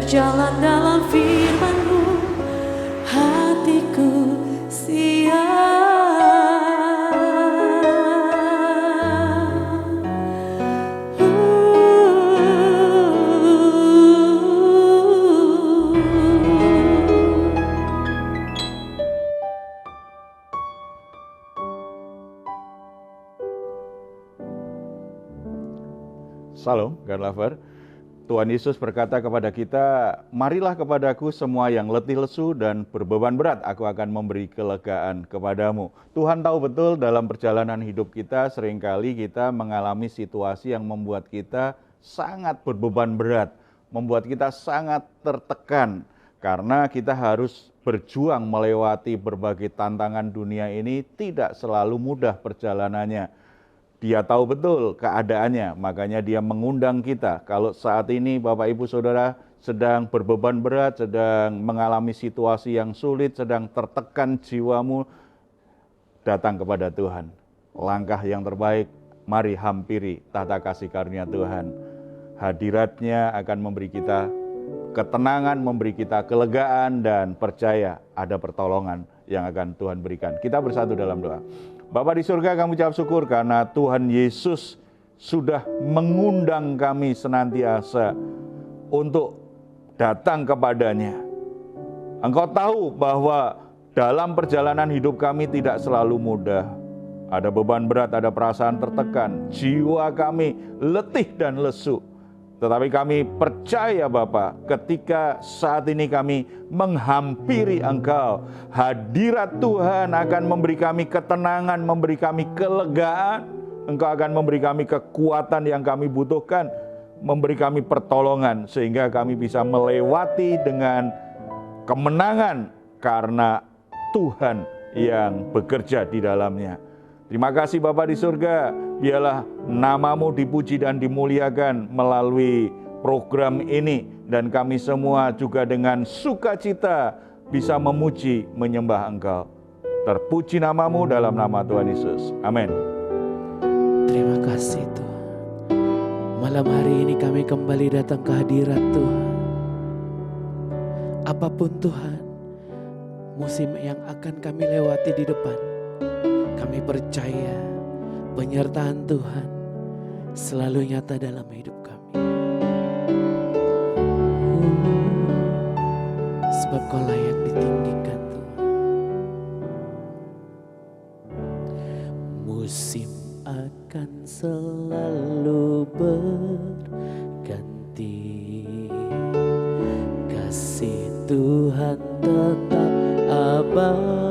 berjalan dalam firman-Mu, hatiku siap. Salam, God Lover. Tuhan Yesus berkata kepada kita, marilah kepadaku semua yang letih lesu dan berbeban berat, aku akan memberi kelegaan kepadamu. Tuhan tahu betul dalam perjalanan hidup kita, seringkali kita mengalami situasi yang membuat kita sangat berbeban berat, membuat kita sangat tertekan, karena kita harus berjuang melewati berbagai tantangan dunia ini, tidak selalu mudah perjalanannya. Dia tahu betul keadaannya, makanya dia mengundang kita. Kalau saat ini Bapak Ibu Saudara sedang berbeban berat, sedang mengalami situasi yang sulit, sedang tertekan jiwamu, datang kepada Tuhan. Langkah yang terbaik, mari hampiri tahta kasih karunia Tuhan. Hadiratnya akan memberi kita ketenangan, memberi kita kelegaan, dan percaya ada pertolongan yang akan Tuhan berikan. Kita bersatu dalam doa. Bapa di surga, kami ucap syukur karena Tuhan Yesus sudah mengundang kami senantiasa untuk datang kepadanya. Engkau tahu bahwa dalam perjalanan hidup kami tidak selalu mudah. Ada beban berat, ada perasaan tertekan, jiwa kami letih dan lesu. Tetapi kami percaya Bapa, ketika saat ini kami menghampiri Engkau, hadirat Tuhan akan memberi kami ketenangan, memberi kami kelegaan. Engkau akan memberi kami kekuatan yang kami butuhkan, memberi kami pertolongan, sehingga kami bisa melewati dengan kemenangan karena Tuhan yang bekerja di dalamnya. Terima kasih Bapa di surga, biarlah nama-Mu dipuji dan dimuliakan melalui program ini. Dan kami semua juga dengan sukacita bisa memuji, menyembah Engkau. Terpuji nama-Mu dalam nama Tuhan Yesus. Amin. Terima kasih Tuhan. Malam hari ini kami kembali datang ke hadirat Tuhan. Apapun Tuhan, musim yang akan kami lewati di depan, kami percaya penyertaan Tuhan selalu nyata dalam hidup kami. Sebab Kau layak ditinggikan Tuhan. Musim akan selalu berganti, kasih Tuhan tetap abadi,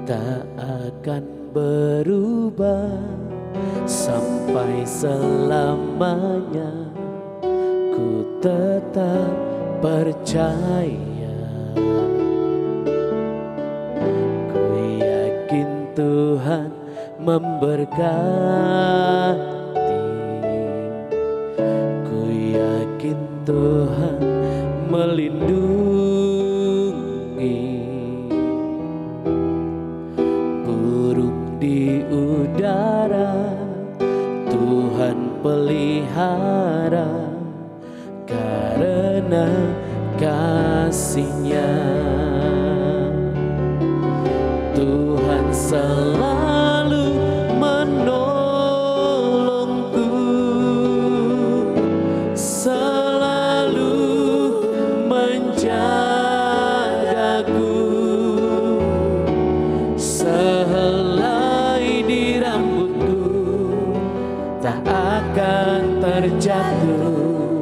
tak akan berubah sampai selamanya. Ku tetap percaya, ku yakin Tuhan memberkati, ku yakin Tuhan melindungi. Burung di udara Tuhan pelihara, karena kasih-Nya Tuhan selalu menolongku, selalu menjagaku. Sehelai di rambutku tak akan terjatuh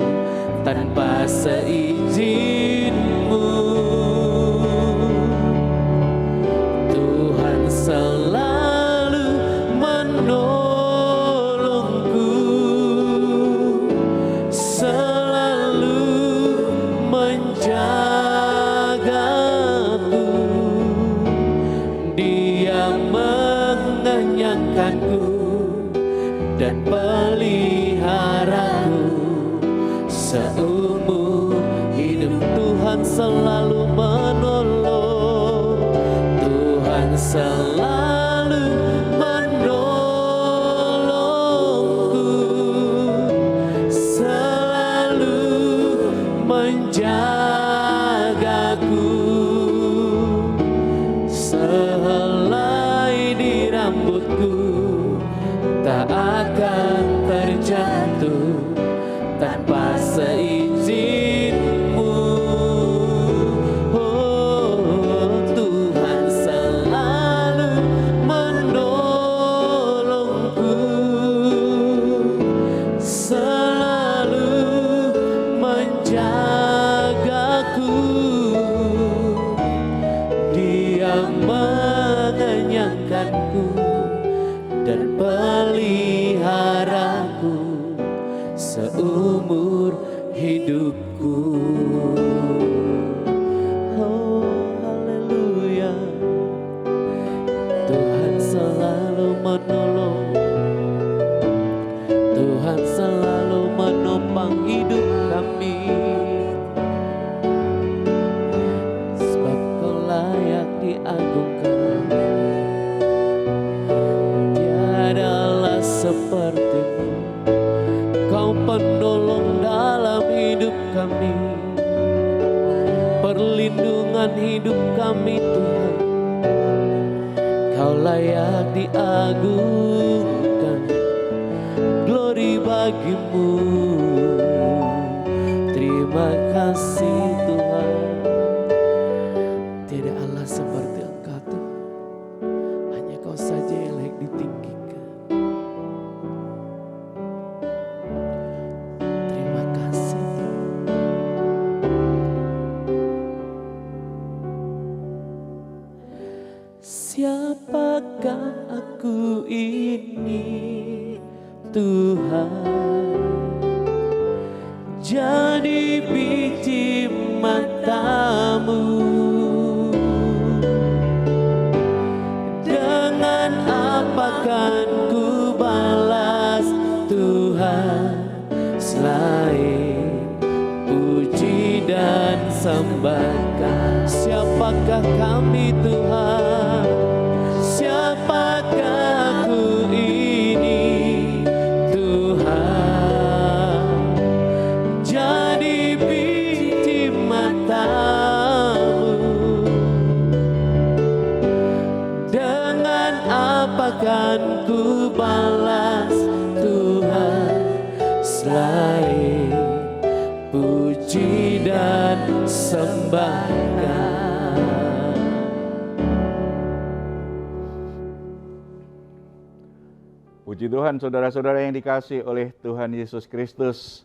tanpa seizin-Mu. Tuhan selalu menolongku, selalu menjagaku. Dia mengenyangkanku dan peliharaku seumur hidup. Tuhan selalu menolong, Tuhan selalu menolongku, hidupku tak akan terjatuh tanpa seizinmu. Oh, Tuhan selalu menolongku, selalu menjagaku. Dia mengenyangkanku dan peliharaku seumur hidupku. Oh, haleluya. Tuhan selalu menolong, Tuhan selalu menopang hidup kami. Sebab Kau layak diagungkan, tiadalah seperti-Mu. Kau penolong dalam hidup kami, perlindungan hidup kami Tuhan. Kau layak diagungkan, glory bagi-Mu. Terima kasih Tuhan. Tidak Allah seperti Engkau Tuhan, hanya Kau saja yang layak ditinggikan. Terima kasih Tuhan. Siapakah aku ini Tuhan? Jadi biji mata-Mu. Dengan apa kan ku balas Tuhan, selain puji dan sembahkan. Siapakah kami Tuhan? Siapakah aku ini Tuhan? Jadi biji mata-Mu. Dengan apa kan ku balas Tuhan, selain puji dan sembahkan. Puji Tuhan, saudara-saudara yang dikasihi oleh Tuhan Yesus Kristus.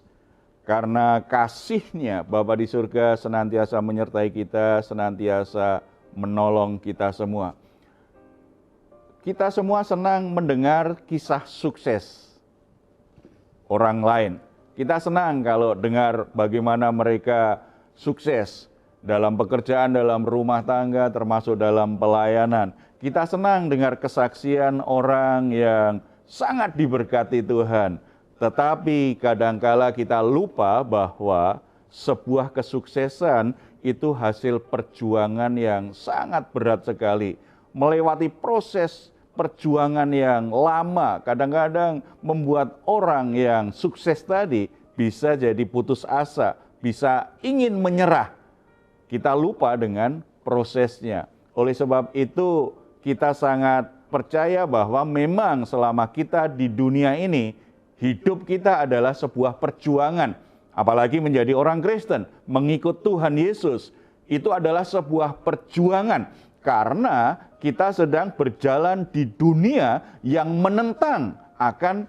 Karena kasih-Nya Bapa di surga senantiasa menyertai kita, senantiasa menolong kita semua. Kita semua senang mendengar kisah sukses orang lain. Kita senang kalau dengar bagaimana mereka sukses dalam pekerjaan, dalam rumah tangga, termasuk dalam pelayanan. Kita senang dengar kesaksian orang yang sangat diberkati Tuhan. Tetapi kadangkala kita lupa bahwa sebuah kesuksesan itu hasil perjuangan yang sangat berat sekali. Melewati proses perjuangan yang lama, kadang-kadang membuat orang yang sukses tadi bisa jadi putus asa, bisa ingin menyerah. Kita lupa dengan prosesnya. Oleh sebab itu kita sangat percaya bahwa memang selama kita di dunia ini, hidup kita adalah sebuah perjuangan. Apalagi menjadi orang Kristen, mengikut Tuhan Yesus, itu adalah sebuah perjuangan. Karena kita sedang berjalan di dunia yang menentang akan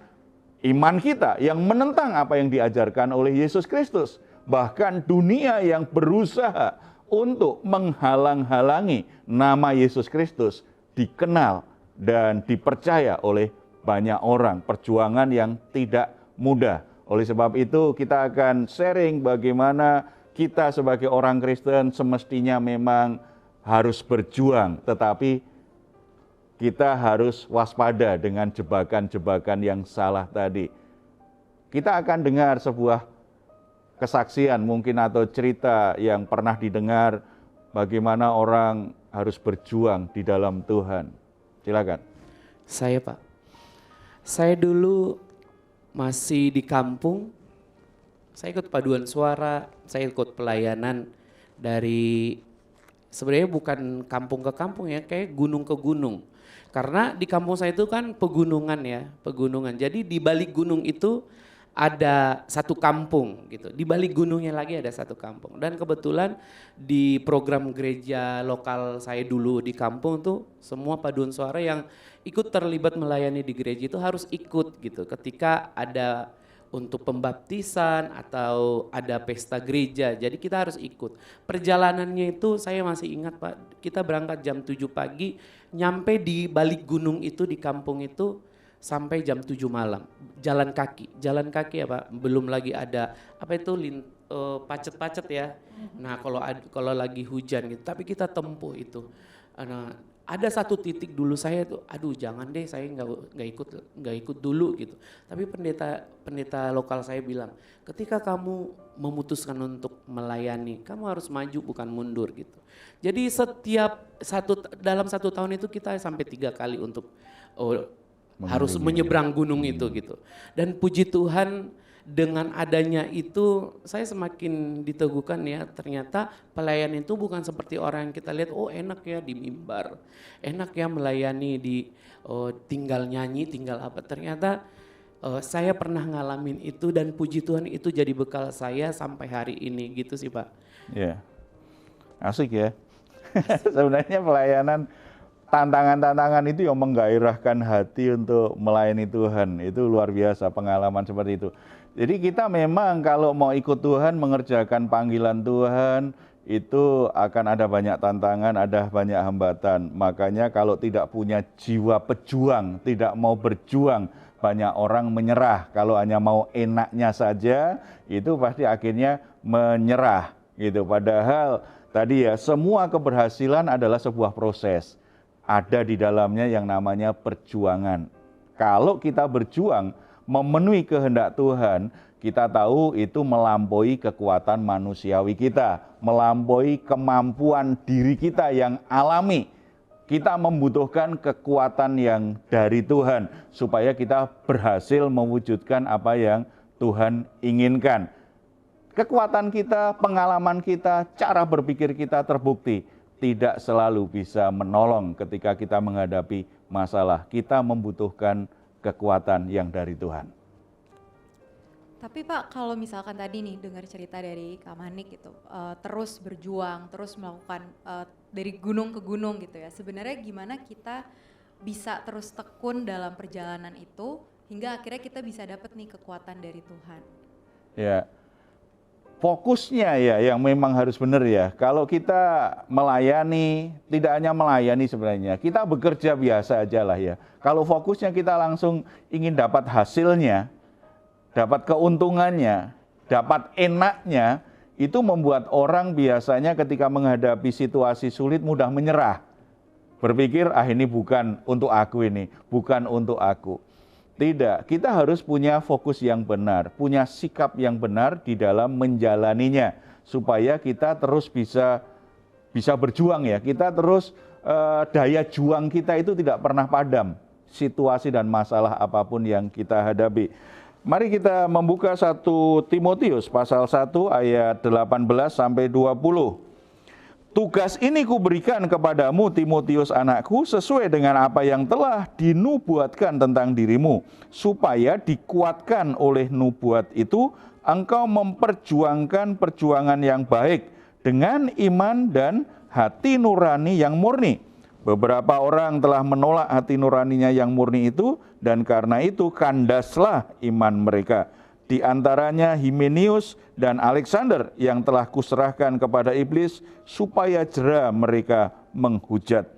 iman kita, yang menentang apa yang diajarkan oleh Yesus Kristus. Bahkan dunia yang berusaha untuk menghalang-halangi nama Yesus Kristus dikenal dan dipercaya oleh banyak orang. Perjuangan yang tidak mudah. Oleh sebab itu kita akan sharing bagaimana kita sebagai orang Kristen semestinya memang harus berjuang, tetapi kita harus waspada dengan jebakan-jebakan yang salah tadi. Kita akan dengar sebuah kesaksian mungkin atau cerita yang pernah didengar bagaimana orang harus berjuang di dalam Tuhan. Silakan. Saya Pak, saya dulu masih di kampung, saya ikut paduan suara, saya ikut pelayanan dari sebenarnya bukan kampung ke kampung ya, kayak gunung ke gunung. Karena di kampung saya itu kan pegunungan ya, pegunungan. Jadi di balik gunung itu ada satu kampung gitu. Di balik gunungnya lagi ada satu kampung. Dan kebetulan di program gereja lokal saya dulu di kampung tuh semua paduan suara yang ikut terlibat melayani di gereja itu harus ikut gitu. Ketika ada untuk pembaptisan atau ada pesta gereja, jadi kita harus ikut. Perjalanannya itu saya masih ingat Pak, kita berangkat jam 7 pagi, nyampe di balik gunung itu di kampung itu sampai jam 7 malam. Jalan kaki ya Pak, belum lagi ada apa itu pacet-pacet ya. Nah kalau lagi hujan gitu, tapi kita tempuh itu. Nah, ada satu titik dulu saya tuh, aduh jangan deh saya nggak ikut dulu gitu. Tapi pendeta lokal saya bilang, ketika kamu memutuskan untuk melayani, kamu harus maju bukan mundur gitu. Jadi dalam satu tahun itu kita sampai 3 kali untuk harus menyeberang gunung itu gitu. Dan puji Tuhan dengan adanya itu saya semakin diteguhkan ya, ternyata pelayan itu bukan seperti orang yang kita lihat, oh enak ya di mimbar, enak ya melayani tinggal nyanyi, tinggal apa. Ternyata saya pernah ngalamin itu dan puji Tuhan itu jadi bekal saya sampai hari ini gitu sih Pak. Ya, asik ya. Sebenarnya pelayanan tantangan-tantangan itu yang menggairahkan hati untuk melayani Tuhan. Itu luar biasa pengalaman seperti itu. Jadi kita memang kalau mau ikut Tuhan, mengerjakan panggilan Tuhan, itu akan ada banyak tantangan, ada banyak hambatan. Makanya kalau tidak punya jiwa pejuang, tidak mau berjuang, banyak orang menyerah. Kalau hanya mau enaknya saja, itu pasti akhirnya menyerah gitu. Padahal tadi ya, semua keberhasilan adalah sebuah proses. Ada di dalamnya yang namanya perjuangan. Kalau kita berjuang memenuhi kehendak Tuhan, kita tahu itu melampaui kekuatan manusiawi kita, melampaui kemampuan diri kita yang alami. Kita membutuhkan kekuatan yang dari Tuhan supaya kita berhasil mewujudkan apa yang Tuhan inginkan. Kekuatan kita, pengalaman kita, cara berpikir kita terbukti tidak selalu bisa menolong ketika kita menghadapi masalah. Kita membutuhkan kekuatan yang dari Tuhan. Tapi Pak, kalau misalkan tadi nih dengar cerita dari Kak Manik gitu, terus berjuang, terus melakukan dari gunung ke gunung gitu ya. Sebenarnya gimana kita bisa terus tekun dalam perjalanan itu hingga akhirnya kita bisa dapat nih kekuatan dari Tuhan? Ya, fokusnya ya yang memang harus benar ya. Kalau kita melayani, tidak hanya melayani sebenarnya, kita bekerja biasa aja lah ya. Kalau fokusnya kita langsung ingin dapat hasilnya, dapat keuntungannya, dapat enaknya, itu membuat orang biasanya ketika menghadapi situasi sulit mudah menyerah. Berpikir, ini bukan untuk aku ini, bukan untuk aku. Tidak, kita harus punya fokus yang benar, punya sikap yang benar di dalam menjalaninya, supaya kita terus bisa berjuang ya. Kita terus daya juang kita itu tidak pernah padam, situasi dan masalah apapun yang kita hadapi. Mari kita membuka 1 Timotius pasal 1 ayat 18 sampai 20. Tugas ini kuberikan kepadamu Timotius anakku sesuai dengan apa yang telah dinubuatkan tentang dirimu, supaya dikuatkan oleh nubuat itu engkau memperjuangkan perjuangan yang baik dengan iman dan hati nurani yang murni. Beberapa orang telah menolak hati nuraninya yang murni itu, dan karena itu kandaslah iman mereka. Di antaranya Himenius dan Alexander yang telah kuserahkan kepada iblis supaya jera mereka menghujat.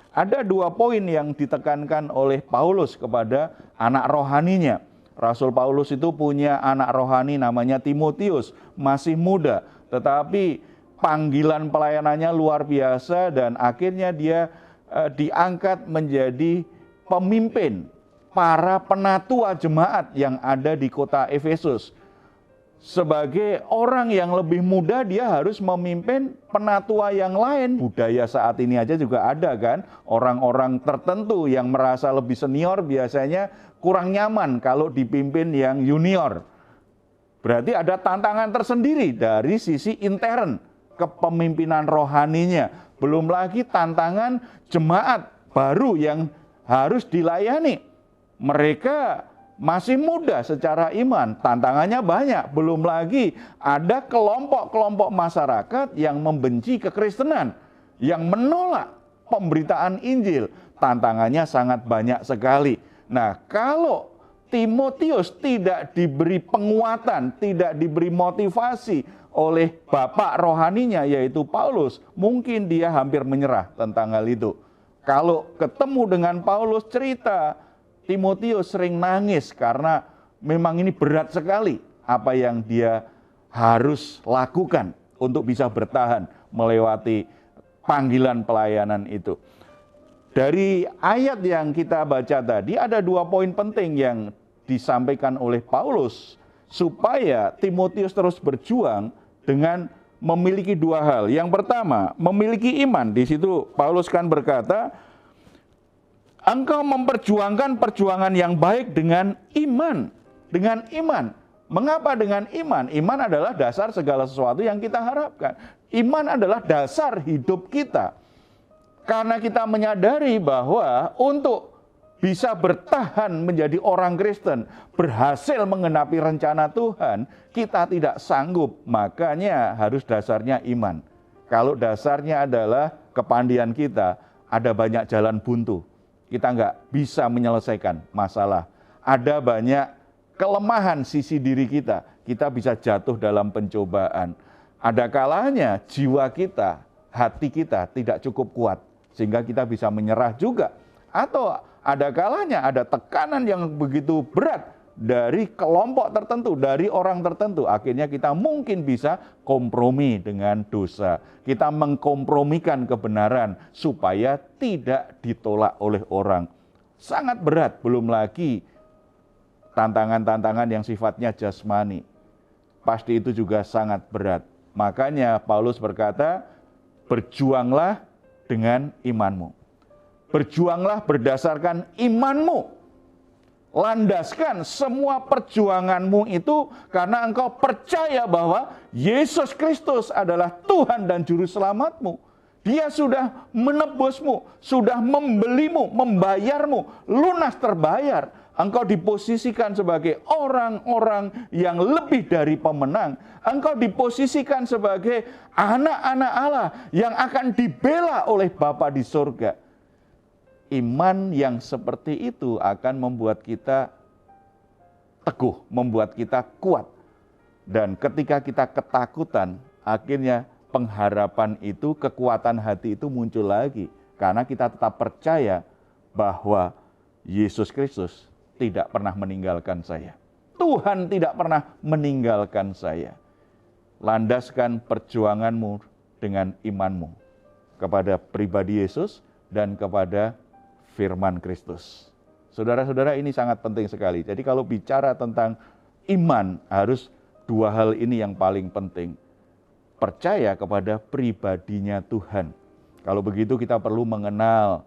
Ada 2 poin yang ditekankan oleh Paulus kepada anak rohaninya. Rasul Paulus itu punya anak rohani namanya Timotius, masih muda, tetapi panggilan pelayanannya luar biasa dan akhirnya dia diangkat menjadi pemimpin para penatua jemaat yang ada di kota Efesus. Sebagai orang yang lebih muda, dia harus memimpin penatua yang lain. Budaya saat ini aja juga ada kan, orang-orang tertentu yang merasa lebih senior biasanya kurang nyaman kalau dipimpin yang junior. Berarti ada tantangan tersendiri dari sisi intern kepemimpinan rohaninya. Belum lagi tantangan jemaat baru yang harus dilayani. Mereka masih muda secara iman, tantangannya banyak. Belum lagi ada kelompok-kelompok masyarakat yang membenci kekristenan, yang menolak pemberitaan Injil. Tantangannya sangat banyak sekali. Nah, kalau Timotius tidak diberi penguatan, tidak diberi motivasi oleh bapak rohaninya yaitu Paulus, mungkin dia hampir menyerah tentang hal itu. Kalau ketemu dengan Paulus cerita, Timotius sering nangis karena memang ini berat sekali apa yang dia harus lakukan untuk bisa bertahan melewati panggilan pelayanan itu. Dari ayat yang kita baca tadi ada 2 poin penting yang disampaikan oleh Paulus supaya Timotius terus berjuang dengan memiliki 2 hal. Yang pertama, memiliki iman. Di situ Paulus kan berkata, engkau memperjuangkan perjuangan yang baik dengan iman. Dengan iman. Mengapa dengan iman? Iman adalah dasar segala sesuatu yang kita harapkan. Iman adalah dasar hidup kita. Karena kita menyadari bahwa untuk bisa bertahan menjadi orang Kristen, berhasil menggenapi rencana Tuhan, kita tidak sanggup. Makanya harus dasarnya iman. Kalau dasarnya adalah kepandian kita, ada banyak jalan buntu. Kita nggak bisa menyelesaikan masalah. Ada banyak kelemahan sisi diri kita. Kita bisa jatuh dalam pencobaan. Ada kalanya jiwa kita, hati kita tidak cukup kuat. Sehingga kita bisa menyerah juga. Atau ada kalanya ada tekanan yang begitu berat dari kelompok tertentu, dari orang tertentu. Akhirnya kita mungkin bisa kompromi dengan dosa. Kita mengkompromikan kebenaran supaya tidak ditolak oleh orang. Sangat berat, belum lagi tantangan-tantangan yang sifatnya jasmani. Pasti itu juga sangat berat. Makanya Paulus berkata, berjuanglah dengan imanmu. Berjuanglah berdasarkan imanmu. Landaskan semua perjuanganmu itu karena engkau percaya bahwa Yesus Kristus adalah Tuhan dan Juru Selamatmu. Dia sudah menebusmu, sudah membelimu, membayarmu, lunas terbayar. Engkau diposisikan sebagai orang-orang yang lebih dari pemenang. Engkau diposisikan sebagai anak-anak Allah yang akan dibela oleh Bapa di surga. Iman yang seperti itu akan membuat kita teguh, membuat kita kuat. Dan ketika kita ketakutan, akhirnya pengharapan itu, kekuatan hati itu muncul lagi. Karena kita tetap percaya bahwa Yesus Kristus tidak pernah meninggalkan saya. Tuhan tidak pernah meninggalkan saya. Landaskan perjuanganmu dengan imanmu kepada pribadi Yesus dan kepada firman Kristus. Saudara-saudara, ini sangat penting sekali. Jadi kalau bicara tentang iman, harus 2 hal ini yang paling penting. Percaya kepada pribadinya Tuhan. Kalau begitu kita perlu mengenal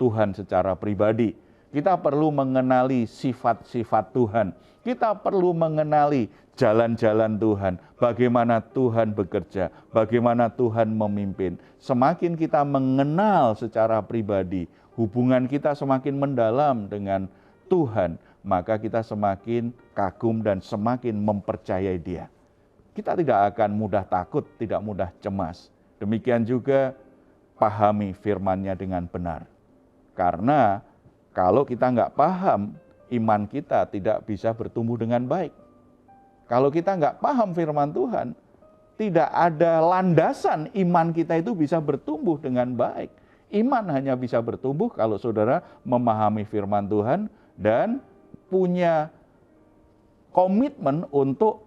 Tuhan secara pribadi. Kita perlu mengenali sifat-sifat Tuhan. Kita perlu mengenali jalan-jalan Tuhan. Bagaimana Tuhan bekerja, bagaimana Tuhan memimpin. Semakin kita mengenal secara pribadi, hubungan kita semakin mendalam dengan Tuhan, maka kita semakin kagum dan semakin mempercayai Dia. Kita tidak akan mudah takut, tidak mudah cemas. Demikian juga pahami firman-Nya dengan benar. Karena kalau kita nggak paham, iman kita tidak bisa bertumbuh dengan baik. Kalau kita nggak paham firman Tuhan, tidak ada landasan iman kita itu bisa bertumbuh dengan baik. Iman hanya bisa bertumbuh kalau saudara memahami firman Tuhan dan punya komitmen untuk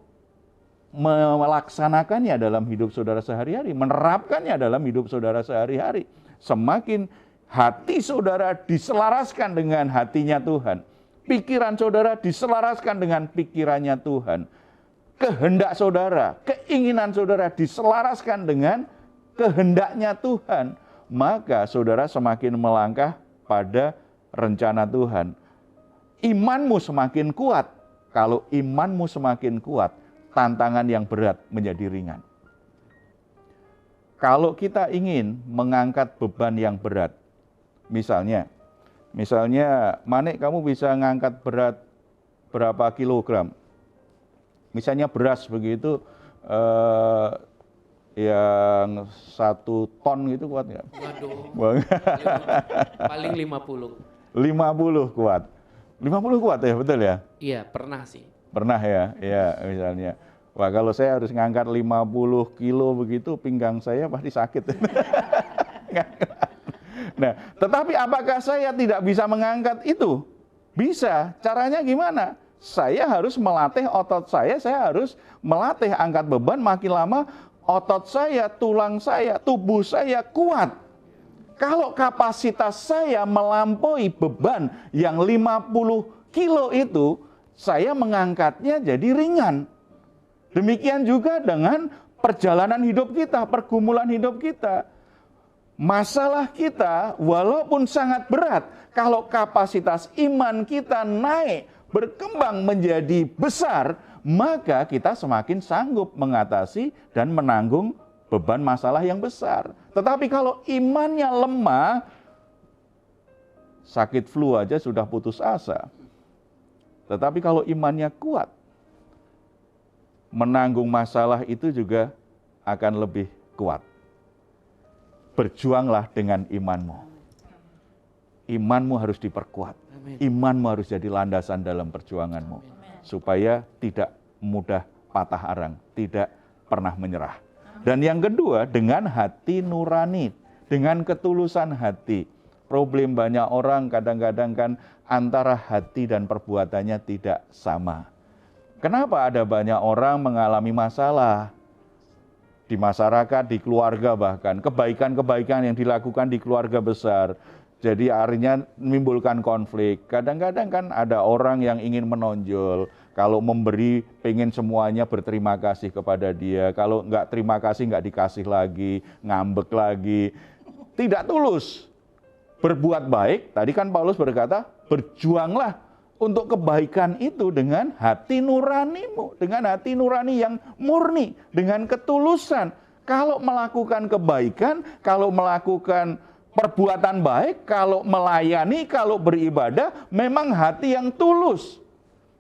melaksanakannya dalam hidup saudara sehari-hari, menerapkannya dalam hidup saudara sehari-hari. Semakin hati saudara diselaraskan dengan hatinya Tuhan, pikiran saudara diselaraskan dengan pikirannya Tuhan, kehendak saudara, keinginan saudara diselaraskan dengan kehendaknya Tuhan, maka saudara semakin melangkah pada rencana Tuhan. Imanmu semakin kuat. Kalau imanmu semakin kuat, tantangan yang berat menjadi ringan. Kalau kita ingin mengangkat beban yang berat, misalnya Misalnya, Manik kamu bisa ngangkat berat berapa kilogram? Misalnya beras begitu, yang 1 ton gitu kuat nggak? Waduh, paling 50. 50 kuat. 50 kuat ya, betul ya? Iya, pernah sih. Pernah ya, ya misalnya. Wah, kalau saya harus ngangkat 50 kilo begitu, pinggang saya pasti sakit. Nah, tetapi apakah saya tidak bisa mengangkat itu? Bisa. Caranya gimana? Saya harus melatih otot saya harus melatih angkat beban. Makin lama otot saya, tulang saya, tubuh saya kuat. Kalau kapasitas saya melampaui beban yang 50 kilo itu, saya mengangkatnya jadi ringan. Demikian juga dengan perjalanan hidup kita, pergumulan hidup kita. Masalah kita walaupun sangat berat, kalau kapasitas iman kita naik, berkembang menjadi besar, maka kita semakin sanggup mengatasi dan menanggung beban masalah yang besar. Tetapi kalau imannya lemah, sakit flu aja sudah putus asa. Tetapi kalau imannya kuat, menanggung masalah itu juga akan lebih kuat. Berjuanglah dengan imanmu. Imanmu harus diperkuat. Imanmu harus jadi landasan dalam perjuanganmu. Supaya tidak mudah patah arang, tidak pernah menyerah. Dan yang kedua, dengan hati nurani, dengan ketulusan hati. Problem banyak orang kadang-kadang kan antara hati dan perbuatannya tidak sama. Kenapa ada banyak orang mengalami masalah di masyarakat, di keluarga bahkan, kebaikan-kebaikan yang dilakukan di keluarga besar. Jadi akhirnya menimbulkan konflik. Kadang-kadang kan ada orang yang ingin menonjol. Kalau memberi, pengen semuanya berterima kasih kepada dia. Kalau enggak terima kasih, enggak dikasih lagi, ngambek lagi. Tidak tulus. Berbuat baik, tadi kan Paulus berkata, berjuanglah untuk kebaikan itu dengan hati nuranimu. Dengan hati nurani yang murni, dengan ketulusan. Kalau melakukan kebaikan, kalau melakukan perbuatan baik, kalau melayani, kalau beribadah, memang hati yang tulus.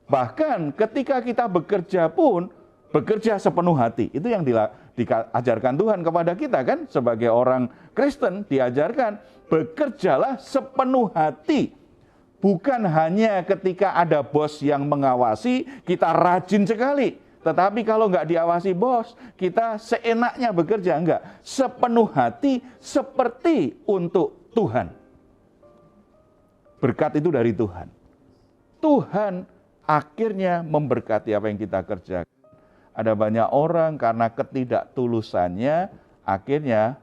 Bahkan ketika kita bekerja pun, bekerja sepenuh hati. Itu yang diajarkan Tuhan kepada kita kan, sebagai orang Kristen diajarkan, bekerjalah sepenuh hati. Bukan hanya ketika ada bos yang mengawasi, kita rajin sekali. Tetapi kalau nggak diawasi bos, kita seenaknya bekerja, enggak. Sepenuh hati seperti untuk Tuhan. Berkat itu dari Tuhan. Tuhan akhirnya memberkati apa yang kita kerjakan. Ada banyak orang karena ketidaktulusannya akhirnya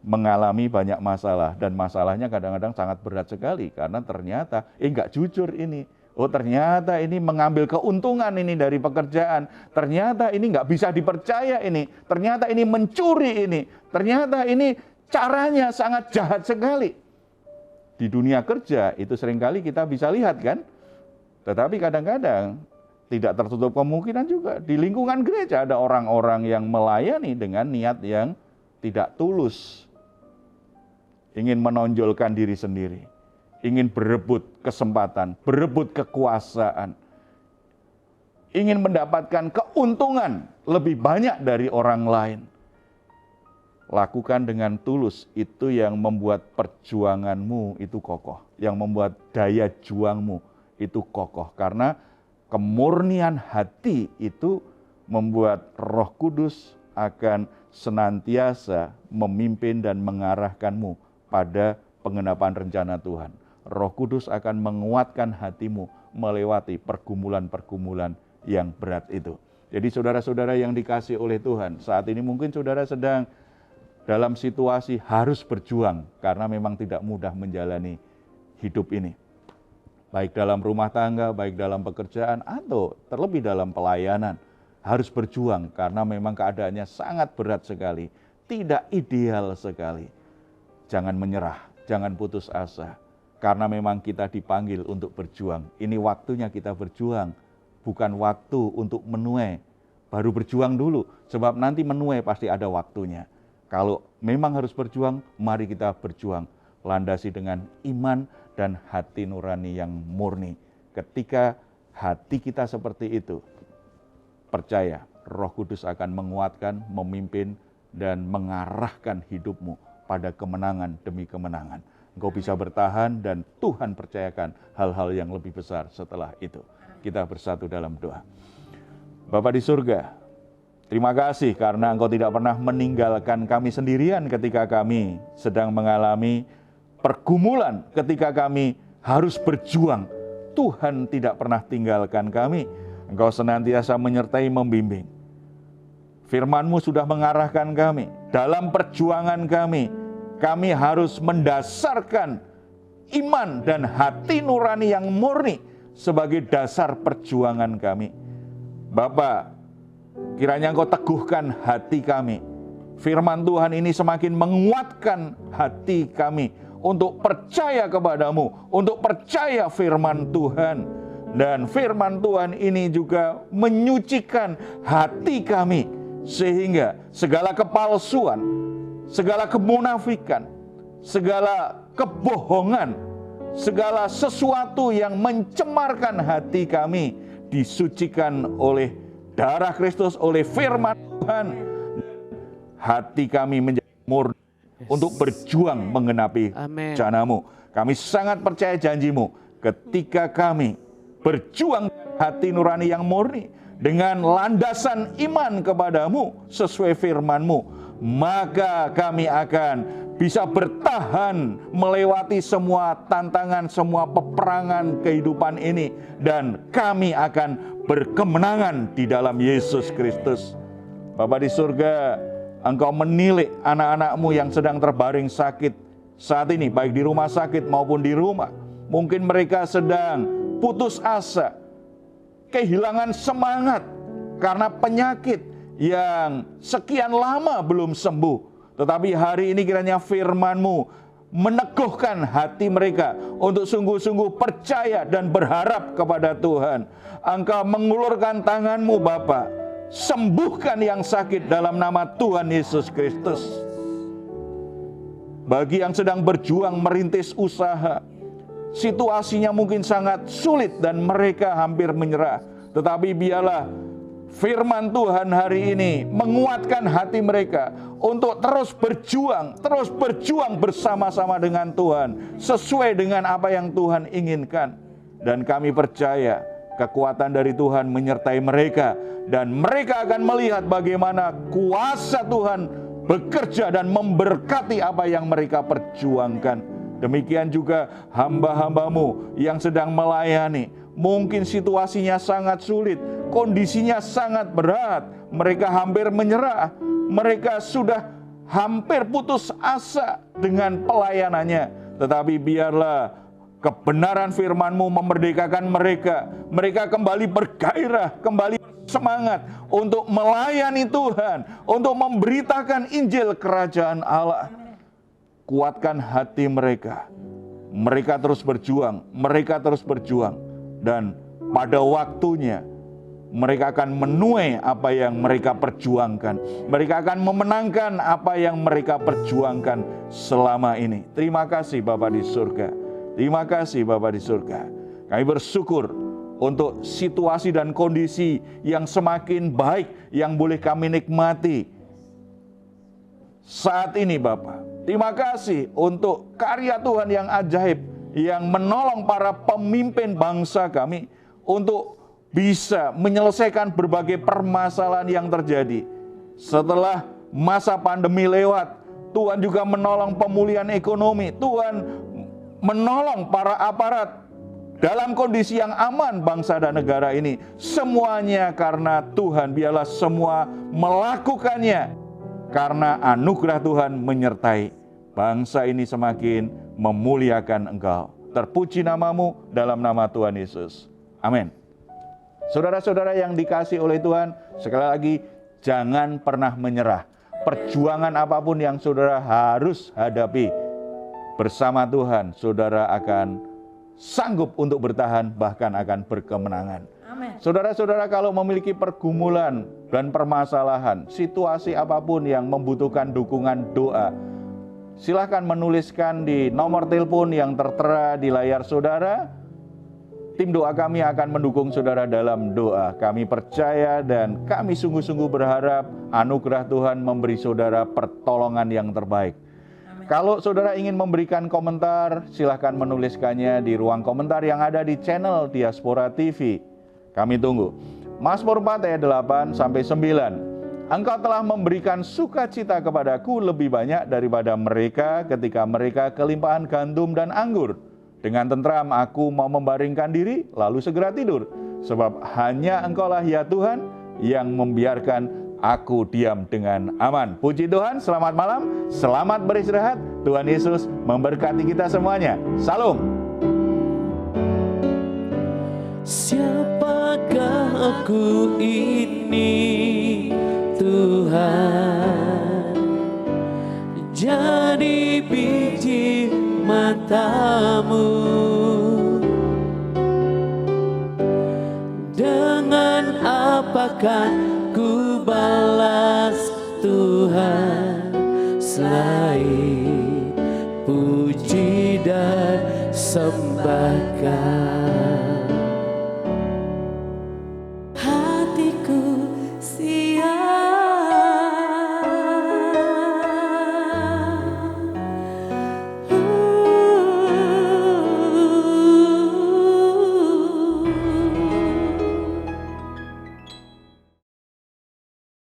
mengalami banyak masalah. Dan masalahnya kadang-kadang sangat berat sekali. Karena ternyata, nggak jujur ini. Oh ternyata ini mengambil keuntungan ini dari pekerjaan. Ternyata ini nggak bisa dipercaya ini. Ternyata ini mencuri ini. Ternyata ini caranya sangat jahat sekali. Di dunia kerja itu seringkali kita bisa lihat kan. Tetapi kadang-kadang tidak tertutup kemungkinan juga. Di lingkungan gereja ada orang-orang yang melayani dengan niat yang tidak tulus. Ingin menonjolkan diri sendiri. Ingin berebut kesempatan, berebut kekuasaan. Ingin mendapatkan keuntungan lebih banyak dari orang lain. Lakukan dengan tulus, itu yang membuat perjuanganmu itu kokoh. Yang membuat daya juangmu itu kokoh. Karena kemurnian hati itu membuat Roh Kudus akan senantiasa memimpin dan mengarahkanmu pada penggenapan rencana Tuhan. Roh Kudus akan menguatkan hatimu melewati pergumulan-pergumulan yang berat itu. Jadi saudara-saudara yang dikasihi oleh Tuhan, saat ini mungkin saudara sedang dalam situasi harus berjuang karena memang tidak mudah menjalani hidup ini. Baik dalam rumah tangga, baik dalam pekerjaan, atau terlebih dalam pelayanan. Harus berjuang karena memang keadaannya sangat berat sekali. Tidak ideal sekali. Jangan menyerah, jangan putus asa. Karena memang kita dipanggil untuk berjuang. Ini waktunya kita berjuang, bukan waktu untuk menuai. Baru berjuang dulu, sebab nanti menuai pasti ada waktunya. Kalau memang harus berjuang, mari kita berjuang. landasi dengan iman dan hati nurani yang murni. Ketika hati kita seperti itu, percaya Roh Kudus akan menguatkan, memimpin, dan mengarahkan hidupmu pada kemenangan demi kemenangan. Engkau bisa bertahan dan Tuhan percayakan hal-hal yang lebih besar setelah itu. Kita bersatu dalam doa. Bapa di surga, terima kasih karena Engkau tidak pernah meninggalkan kami sendirian ketika kami sedang mengalami pergumulan, ketika kami harus berjuang. Tuhan tidak pernah tinggalkan kami. Engkau senantiasa menyertai, membimbing. Firman-Mu sudah mengarahkan kami. Dalam perjuangan kami harus mendasarkan iman dan hati nurani yang murni sebagai dasar perjuangan kami. Bapa, kiranya Engkau teguhkan hati kami. Firman Tuhan ini semakin menguatkan hati kami untuk percaya kepadamu, untuk percaya firman Tuhan. Dan firman Tuhan ini juga menyucikan hati kami, sehingga segala kepalsuan, segala kemunafikan, segala kebohongan, segala sesuatu yang mencemarkan hati kami disucikan oleh darah Kristus, oleh firman Tuhan. Hati kami menjadi murni untuk berjuang menggenapi rencana-Mu. Kami sangat percaya janji-Mu ketika kami berjuang hati nurani yang murni dengan landasan iman kepadamu sesuai firman-Mu, maka kami akan bisa bertahan melewati semua tantangan, semua peperangan kehidupan ini, dan kami akan berkemenangan di dalam Yesus Kristus. Bapa di surga, Engkau menilik anak-anak-Mu yang sedang terbaring sakit saat ini, baik di rumah sakit maupun di rumah. Mungkin mereka sedang putus asa, kehilangan semangat karena penyakit yang sekian lama belum sembuh. Tetapi hari ini kiranya firman-Mu meneguhkan hati mereka untuk sungguh-sungguh percaya dan berharap kepada Tuhan. Engkau mengulurkan tangan-Mu Bapa, sembuhkan yang sakit dalam nama Tuhan Yesus Kristus. Bagi yang sedang berjuang merintis usaha, situasinya mungkin sangat sulit dan mereka hampir menyerah. Tetapi biarlah firman Tuhan hari ini menguatkan hati mereka untuk terus berjuang bersama-sama dengan Tuhan, sesuai dengan apa yang Tuhan inginkan. Dan kami percaya kekuatan dari Tuhan menyertai mereka, dan mereka akan melihat bagaimana kuasa Tuhan bekerja dan memberkati apa yang mereka perjuangkan. Demikian juga hamba-hamba-Mu yang sedang melayani, mungkin situasinya sangat sulit, kondisinya sangat berat, mereka hampir menyerah, mereka sudah hampir putus asa dengan pelayanannya. Tetapi biarlah kebenaran firman-Mu memerdekakan mereka. Mereka kembali bergairah, kembali semangat untuk melayani Tuhan, untuk memberitakan Injil Kerajaan Allah. Kuatkan hati mereka. Mereka terus berjuang, dan pada waktunya mereka akan menuai apa yang mereka perjuangkan. Mereka akan memenangkan apa yang mereka perjuangkan selama ini. Terima kasih Bapa di surga. Terima kasih Bapa di surga. Kami bersyukur untuk situasi dan kondisi yang semakin baik yang boleh kami nikmati saat ini Bapa. Terima kasih untuk karya Tuhan yang ajaib, yang menolong para pemimpin bangsa kami untuk bisa menyelesaikan berbagai permasalahan yang terjadi. Setelah masa pandemi lewat, Tuhan juga menolong pemulihan ekonomi. Tuhan menolong para aparat dalam kondisi yang aman bangsa dan negara ini. Semuanya karena Tuhan. Biarlah semua melakukannya karena anugerah Tuhan menyertai. Bangsa ini semakin memuliakan Engkau. Terpuji nama-Mu dalam nama Tuhan Yesus. Amin. Saudara-saudara yang dikasihi oleh Tuhan, sekali lagi jangan pernah menyerah. Perjuangan apapun yang saudara harus hadapi, bersama Tuhan saudara akan sanggup untuk bertahan, bahkan akan berkemenangan. Amin. Saudara-saudara, kalau memiliki pergumulan dan permasalahan, situasi apapun yang membutuhkan dukungan doa, Silahkan menuliskan di nomor telepon yang tertera di layar saudara. Tim doa kami akan mendukung saudara dalam doa. Kami percaya dan kami sungguh-sungguh berharap anugerah Tuhan memberi saudara pertolongan yang terbaik. Kalau saudara ingin memberikan komentar, silahkan menuliskannya di ruang komentar yang ada di channel Diaspora TV. Kami tunggu. Mazmur 4 ayat 8 sampai 9. Engkau telah memberikan sukacita kepadaku lebih banyak daripada mereka ketika mereka kelimpahan gandum dan anggur. Dengan tentram aku mau membaringkan diri, lalu segera tidur. Sebab hanya Engkaulah ya Tuhan yang membiarkan aku diam dengan aman. Puji Tuhan, selamat malam, selamat beristirahat. Tuhan Yesus memberkati kita semuanya. Salam. Siapakah aku ini, Tuhan? Jadi biji matamu. Dengan apakah ku balas Tuhan selain